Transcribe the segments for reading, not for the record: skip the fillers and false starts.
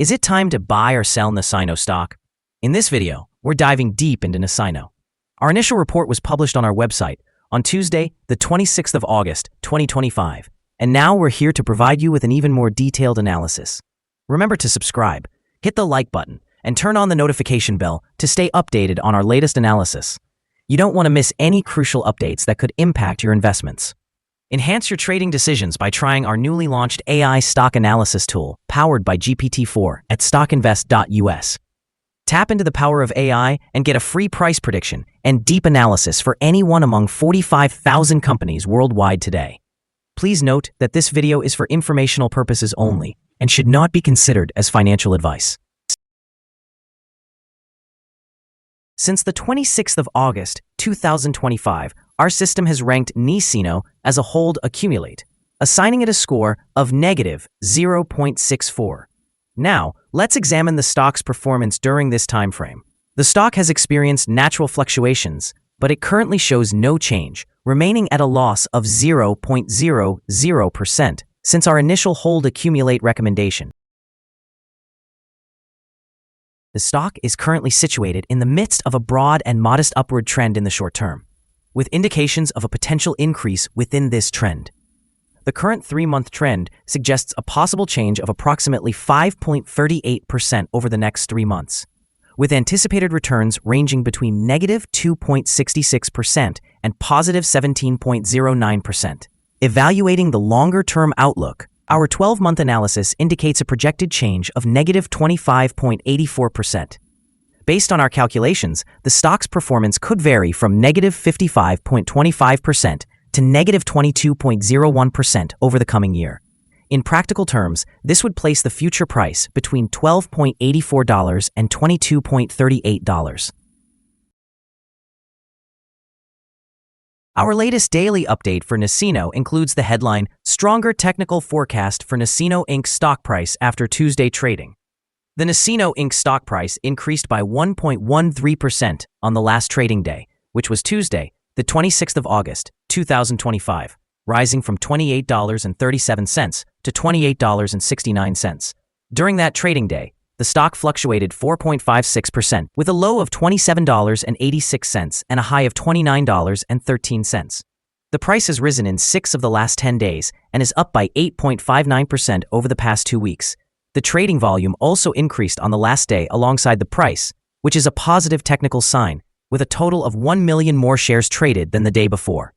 Is it time to buy or sell Ncino stock? In this video, we're diving deep into Ncino. Our initial report was published on our website on Tuesday, the 26th of August, 2025, and now we're here to provide you with an even more detailed analysis. Remember to subscribe, hit the like button, and turn on the notification bell to stay updated on our latest analysis. You don't want to miss any crucial updates that could impact your investments. Enhance your trading decisions by trying our newly launched AI stock analysis tool powered by GPT-4 at StockInvest.us. Tap into the power of AI and get a free price prediction and deep analysis for any one among 45,000 companies worldwide today. Please note that this video is for informational purposes only and should not be considered as financial advice. Since the 26th of August, 2025, our system has ranked Ncino as a hold accumulate, assigning it a score of negative 0.64. Now, let's examine the stock's performance during this time frame. The stock has experienced natural fluctuations, but it currently shows no change, remaining at a loss of 0.00% since our initial hold accumulate recommendation. The stock is currently situated in the midst of a broad and modest upward trend in the short term, with indications of a potential increase within this trend. The current 3-month trend suggests a possible change of approximately 5.38% over the next 3 months, with anticipated returns ranging between negative 2.66% and positive 17.09%. Evaluating the longer-term outlook, our 12-month analysis indicates a projected change of negative 25.84%. Based on our calculations, the stock's performance could vary from negative 55.25% to negative 22.01% over the coming year. In practical terms, this would place the future price between $12.84 and $22.38. Our latest daily update for Ncino includes the headline, Stronger Technical Forecast for Ncino Inc stock price after Tuesday trading. The NCNO Inc stock price increased by 1.13% on the last trading day, which was Tuesday, the 26th of August, 2025, rising from $28.37 to $28.69. During that trading day, the stock fluctuated 4.56% with a low of $27.86 and a high of $29.13. The price has risen in 6 of the last 10 days and is up by 8.59% over the past 2 weeks. The trading volume also increased on the last day alongside the price, which is a positive technical sign, with a total of 1 million more shares traded than the day before.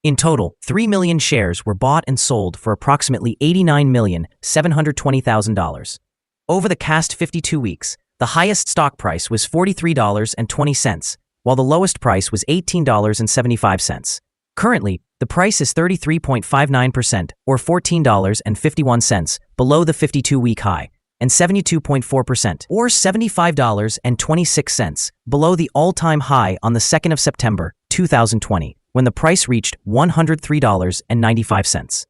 In total, 3 million shares were bought and sold for approximately $89,720,000. Over the past 52 weeks, the highest stock price was $43.20, while the lowest price was $18.75. Currently, the price is 33.59% or $14.51 below the 52-week high, and 72.4% or $75.26 below the all-time high on the 2nd of September, 2020, when the price reached $103.95.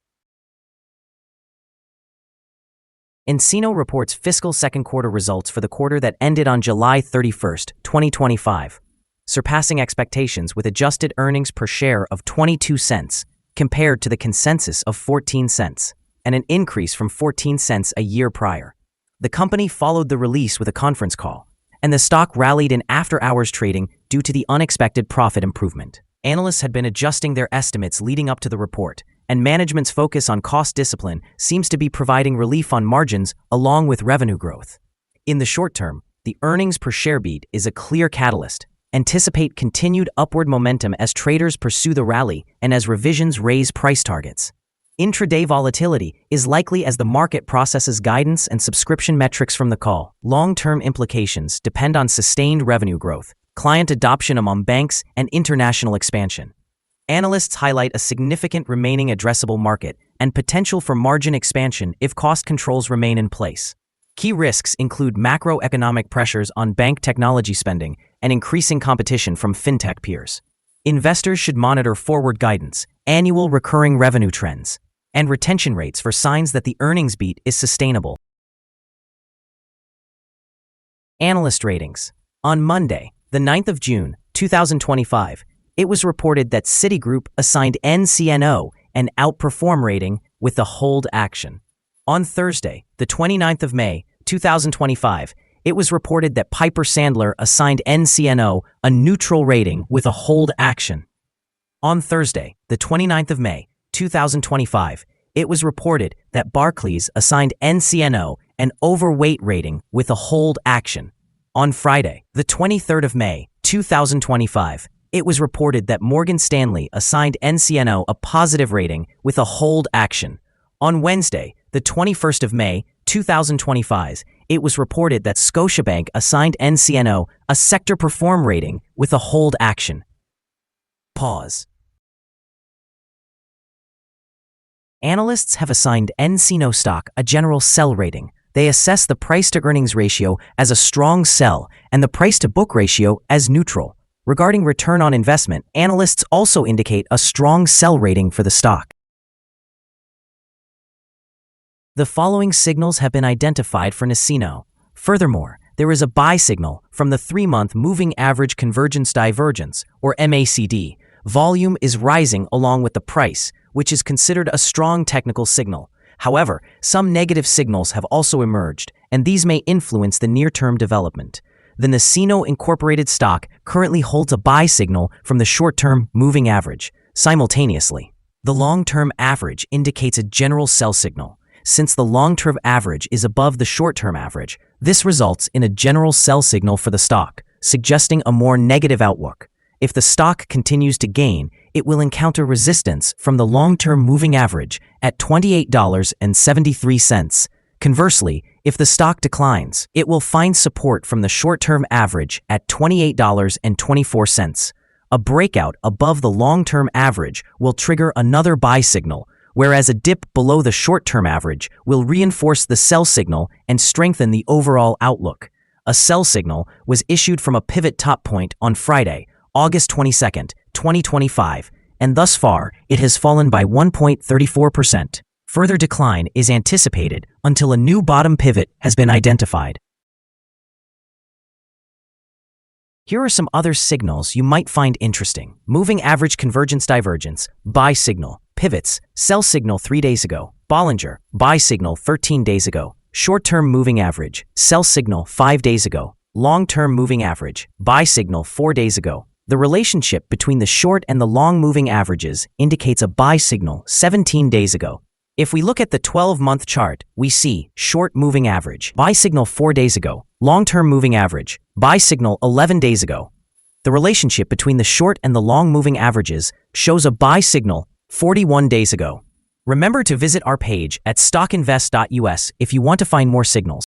Ncino reports fiscal second quarter results for the quarter that ended on July 31st, 2025, surpassing expectations with adjusted earnings per share of 22 cents compared to the consensus of 14 cents, and an increase from 14 cents a year prior. The company followed the release with a conference call, and the stock rallied in after-hours trading due to the unexpected profit improvement. Analysts had been adjusting their estimates leading up to the report, and management's focus on cost discipline seems to be providing relief on margins along with revenue growth. In the short term, the earnings per share beat is a clear catalyst. Anticipate continued upward momentum as traders pursue the rally and as revisions raise price targets. Intraday volatility is likely as the market processes guidance and subscription metrics from the call. Long-term implications depend on sustained revenue growth, client adoption among banks, and international expansion. Analysts highlight a significant remaining addressable market and potential for margin expansion if cost controls remain in place. Key risks include macroeconomic pressures on bank technology spending and increasing competition from fintech peers. Investors should monitor forward guidance, annual recurring revenue trends, and retention rates for signs that the earnings beat is sustainable. Analyst ratings. On Monday, the 9th of June, 2025, it was reported that Citigroup assigned NCNO an outperform rating with the hold action. On Thursday, the 29th of May, 2025, it was reported that Piper Sandler assigned NCNO a neutral rating with a hold action. On Thursday, the 29th of May, 2025, it was reported that Barclays assigned NCNO an overweight rating with a hold action. On Friday, the 23rd of May, 2025, it was reported that Morgan Stanley assigned NCNO a positive rating with a hold action. On Wednesday, the 21st of May, 2025, it was reported that Scotiabank assigned NCNO a sector perform rating with a hold action. Pause. Analysts have assigned NCNO stock a general sell rating. They assess the price-to-earnings ratio as a strong sell and the price-to-book ratio as neutral. Regarding return on investment, analysts also indicate a strong sell rating for the stock. The following signals have been identified for NCino. Furthermore, there is a buy signal from the 3-month moving average convergence divergence, or MACD. Volume is rising along with the price, which is considered a strong technical signal. However, some negative signals have also emerged, and these may influence the near-term development. The Ncino Incorporated stock currently holds a buy signal from the short-term moving average. Simultaneously, the long-term average indicates a general sell signal. Since the long-term average is above the short-term average, this results in a general sell signal for the stock, suggesting a more negative outlook. If the stock continues to gain, it will encounter resistance from the long-term moving average at $28.73. Conversely, if the stock declines, it will find support from the short-term average at $28.24. A breakout above the long-term average will trigger another buy signal, whereas a dip below the short-term average will reinforce the sell signal and strengthen the overall outlook. A sell signal was issued from a pivot top point on Friday, August 22, 2025, and thus far, it has fallen by 1.34%. Further decline is anticipated until a new bottom pivot has been identified. Here are some other signals you might find interesting. Moving average convergence divergence, buy signal, pivots, sell signal 3 days ago, Bollinger, buy signal 13 days ago, short-term moving average, sell signal 5 days ago, long-term moving average, buy signal 4 days ago. The relationship between the short and the long moving averages indicates a buy signal 17 days ago. If we look at the 12-month chart, we see short moving average, buy signal 4 days ago, long-term moving average, buy signal 11 days ago. The relationship between the short and the long moving averages shows a buy signal 41 days ago. Remember to visit our page at StockInvest.us if you want to find more signals.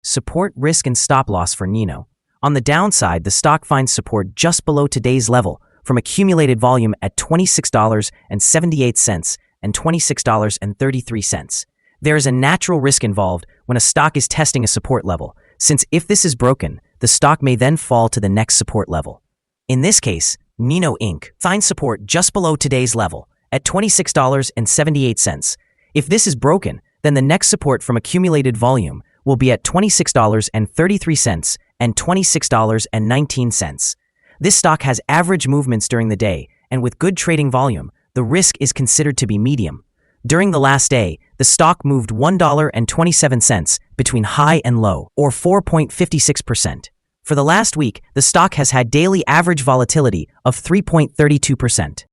Support, risk, and stop loss for Ncino. On the downside, the stock finds support just below today's level from accumulated volume at $26.78 and $26.33. There is a natural risk involved when a stock is testing a support level, since if this is broken, the stock may then fall to the next support level. In this case, Ncino Inc. finds support just below today's level at $26.78. If this is broken, then the next support from accumulated volume will be at $26.33 and $26.19. This stock has average movements during the day, and with good trading volume, the risk is considered to be medium. During the last day, the stock moved $1.27 between high and low, or 4.56%. For the last week, the stock has had daily average volatility of 3.32%.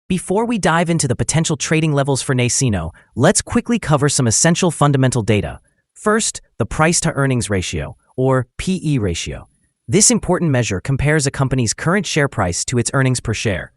Before we dive into the potential trading levels for Ncino, let's quickly cover some essential fundamental data. First, the price-to-earnings ratio, or PE ratio. This important measure compares a company's current share price to its earnings per share.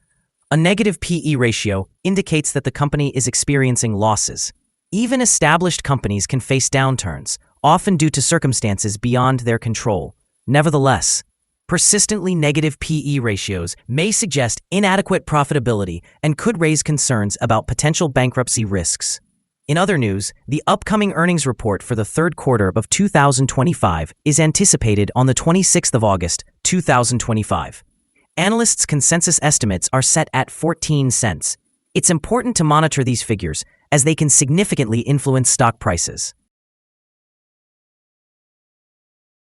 A negative PE ratio indicates that the company is experiencing losses. Even established companies can face downturns, often due to circumstances beyond their control. Nevertheless, persistently negative PE ratios may suggest inadequate profitability and could raise concerns about potential bankruptcy risks. In other news, the upcoming earnings report for the third quarter of 2025 is anticipated on the 26th of August, 2025. Analysts' consensus estimates are set at 14 cents. It's important to monitor these figures as they can significantly influence stock prices.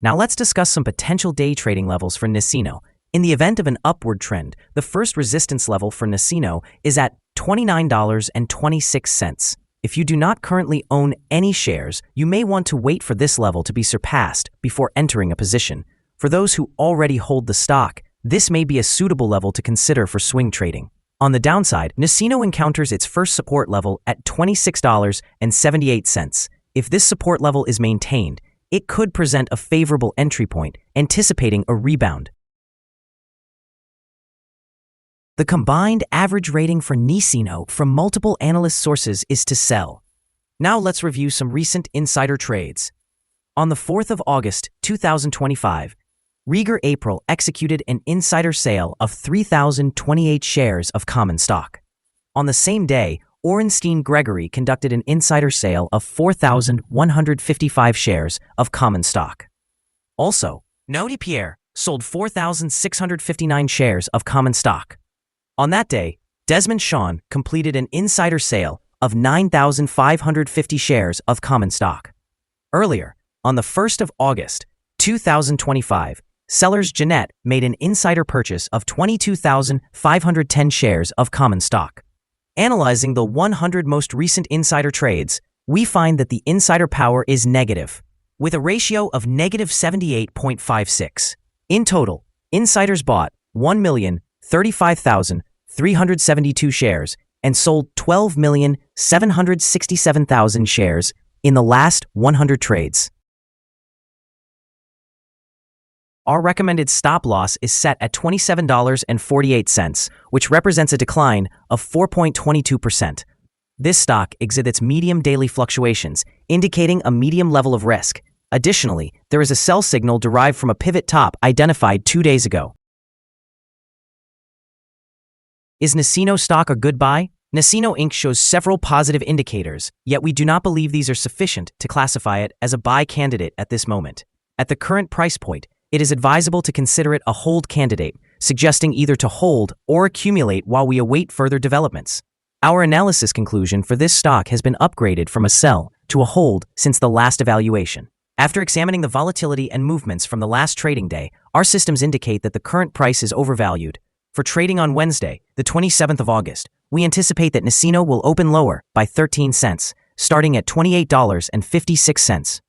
Now let's discuss some potential day trading levels for Ncino. In the event of an upward trend, the first resistance level for Ncino is at $29.26. If you do not currently own any shares, you may want to wait for this level to be surpassed before entering a position. For those who already hold the stock, this may be a suitable level to consider for swing trading. On the downside, NCNO encounters its first support level at $26.78. If this support level is maintained, it could present a favorable entry point, anticipating a rebound. The combined average rating for Ncino from multiple analyst sources is to sell. Now let's review some recent insider trades. On the 4th of August, 2025, Rieger April executed an insider sale of 3,028 shares of common stock. On the same day, Orenstein Gregory conducted an insider sale of 4,155 shares of common stock. Also, Nodi Pierre sold 4,659 shares of common stock. On that day, Desmond Sean completed an insider sale of 9,550 shares of common stock. Earlier, on the 1st of August, 2025, sellers Jeanette made an insider purchase of 22,510 shares of common stock. Analyzing the 100 most recent insider trades, we find that the insider power is negative, with a ratio of negative 78.56. In total, insiders bought 1,035,372 shares and sold 12,767,000 shares in the last 100 trades. Our recommended stop loss is set at $27.48, which represents a decline of 4.22%. This stock exhibits medium daily fluctuations, indicating a medium level of risk. Additionally, there is a sell signal derived from a pivot top identified 2 days ago. Is NCNO stock a good buy? NCNO Inc. shows several positive indicators, yet we do not believe these are sufficient to classify it as a buy candidate at this moment. At the current price point, it is advisable to consider it a hold candidate, suggesting either to hold or accumulate while we await further developments. Our analysis conclusion for this stock has been upgraded from a sell to a hold since the last evaluation. After examining the volatility and movements from the last trading day, our systems indicate that the current price is overvalued. For trading on Wednesday, the 27th of August, we anticipate that NCNO will open lower by 13 cents, starting at $28.56.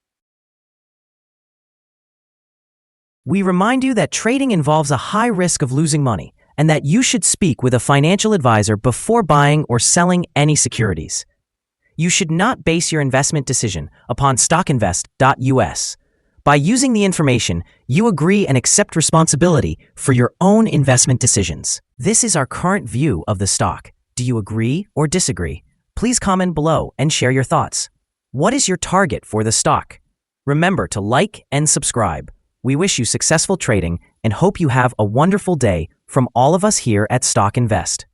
We remind you that trading involves a high risk of losing money and that you should speak with a financial advisor before buying or selling any securities. You should not base your investment decision upon StockInvest.us. By using the information, you agree and accept responsibility for your own investment decisions. This is our current view of the stock. Do you agree or disagree? Please comment below and share your thoughts. What is your target for the stock? Remember to like and subscribe. We wish you successful trading and hope you have a wonderful day from all of us here at Stock Invest.